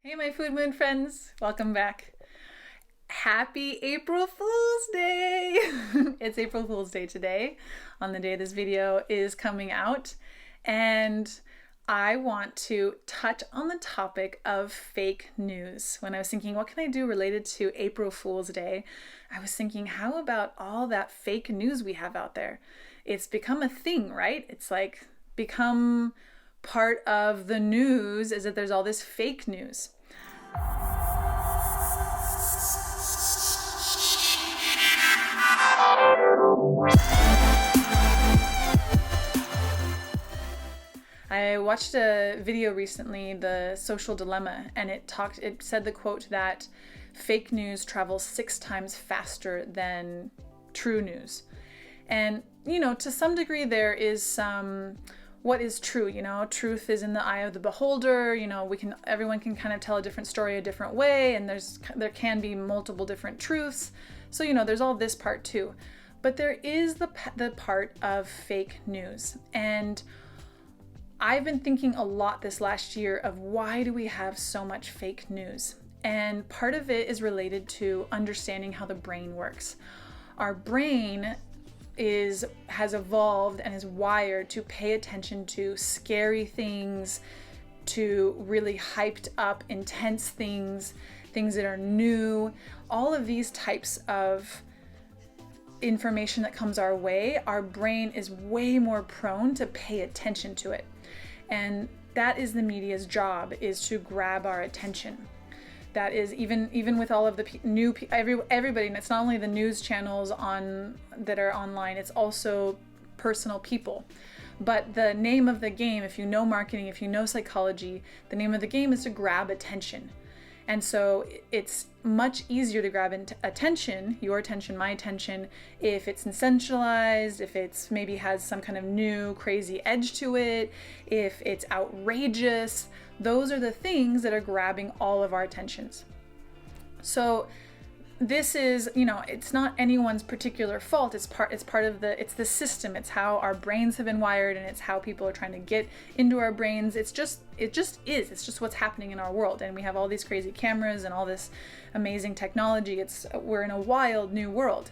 Hey, my Food Moon friends, welcome back. Happy April Fool's Day! It's April Fool's Day today, on the day this video is coming out, and I want to touch on the topic of fake news. When I was thinking, what can I do related to April Fool's Day, I was thinking, how about all that fake news we have out there? It's become a thing, right? It's like become part of the news is that there's all this fake news. I watched a video recently, The Social Dilemma, and it said the quote that fake news travels 6 times faster than true news. And, to some degree there is some what is true, truth is in the eye of the beholder, everyone can kind of tell a different story a different way, and there can be multiple different truths. So, there's all this part too. But there is the part of fake news. And I've been thinking a lot this last year of why do we have so much fake news? And part of it is related to understanding how the brain works. Our brain has evolved and is wired to pay attention to scary things, to really hyped up, intense things that are new. All of these types of information that comes our way, our brain is way more prone to pay attention to it. And that is the media's job, is to grab our attention. That is even with all of the everybody, and it's not only the news channels that are online, it's also personal people. But the name of the game, if you know marketing, if you know psychology, the name of the game is to grab attention. And so it's much easier to grab attention, your attention, my attention, if it's sensationalized, if it's maybe has some kind of new crazy edge to it, if it's outrageous. Those are the things that are grabbing all of our attentions. So this is, it's not anyone's particular fault. It's part of the system. It's how our brains have been wired, and it's how people are trying to get into our brains. It just is. It's just what's happening in our world. And we have all these crazy cameras and all this amazing technology. We're in a wild new world.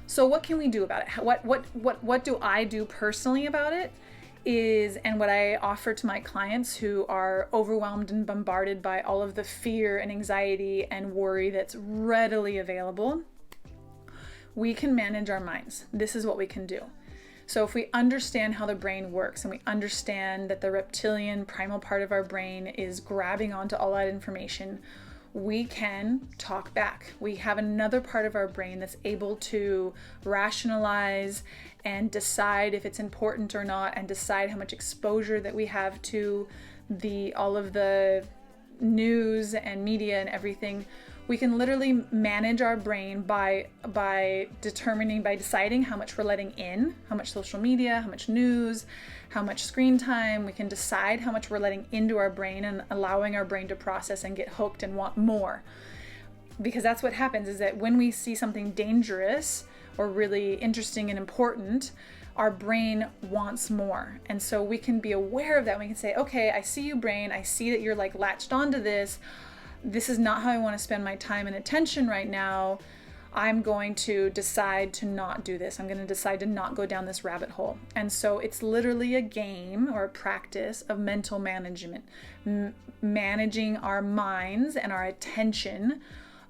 So what can we do about it? What do I do personally about it? And what I offer to my clients who are overwhelmed and bombarded by all of the fear and anxiety and worry that's readily available, we can manage our minds. This is what we can do. So if we understand how the brain works, and we understand that the reptilian primal part of our brain is grabbing onto all that information, we can talk back. We have another part of our brain that's able to rationalize and decide if it's important or not, and decide how much exposure that we have to all of the news and media and everything. We can literally manage our brain by deciding how much we're letting in, how much social media, how much news, how much screen time. We can decide how much we're letting into our brain and allowing our brain to process and get hooked and want more. Because that's what happens, is that when we see something dangerous or really interesting and important, our brain wants more. And so we can be aware of that. We can say, okay, I see you, brain. I see that you're latched onto this. This is not how I want to spend my time and attention right now. I'm going to decide to not do this. I'm going to decide to not go down this rabbit hole. And so it's literally a game or a practice of mental management, managing our minds and our attention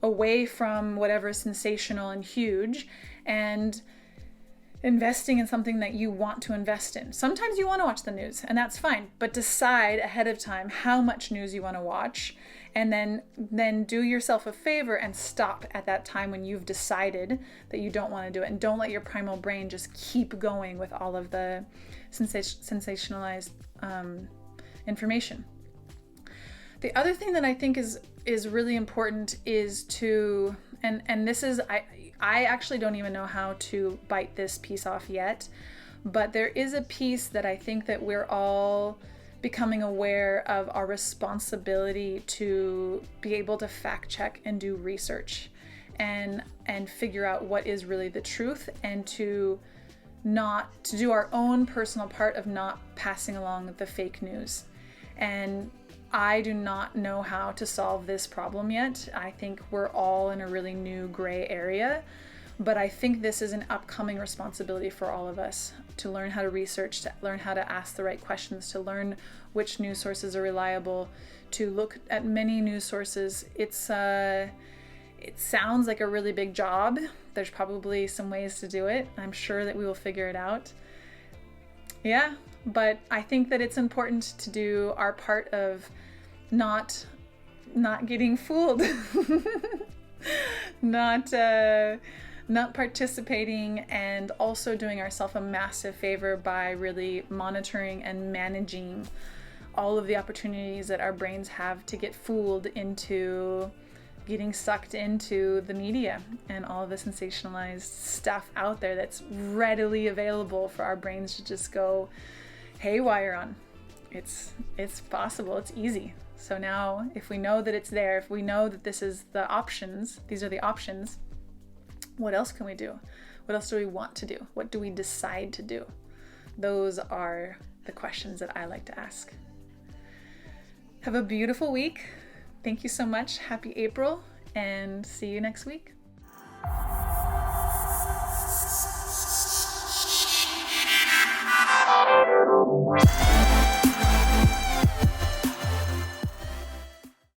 away from whatever is sensational and huge, and investing in something that you want to invest in. Sometimes you want to watch the news, and that's fine, but decide ahead of time how much news you want to watch, and then do yourself a favor and stop at that time when you've decided that you don't want to do it, and don't let your primal brain just keep going with all of the sensationalized information. The other thing that I think is really important is to, and this is, I actually don't even know how to bite this piece off yet, but there is a piece that I think that we're all becoming aware of, our responsibility to be able to fact check and do research and figure out what is really the truth, and to do our own personal part of not passing along the fake news. And I do not know how to solve this problem yet. I think we're all in a really new gray area, but I think this is an upcoming responsibility for all of us to learn how to research, to learn how to ask the right questions, to learn which news sources are reliable, to look at many news sources. It sounds like a really big job. There's probably some ways to do it. I'm sure that we will figure it out. Yeah, but I think that it's important to do our part of not getting fooled, not participating, and also doing ourselves a massive favor by really monitoring and managing all of the opportunities that our brains have to get fooled into getting sucked into the media and all of the sensationalized stuff out there that's readily available for our brains to just go haywire on. It's possible, it's easy. So now if we know that it's there, if we know that these are the options, what else can we do? What else do we want to do? What do we decide to do? Those are the questions that I like to ask. Have a beautiful week. Thank you so much. Happy April, and see you next week.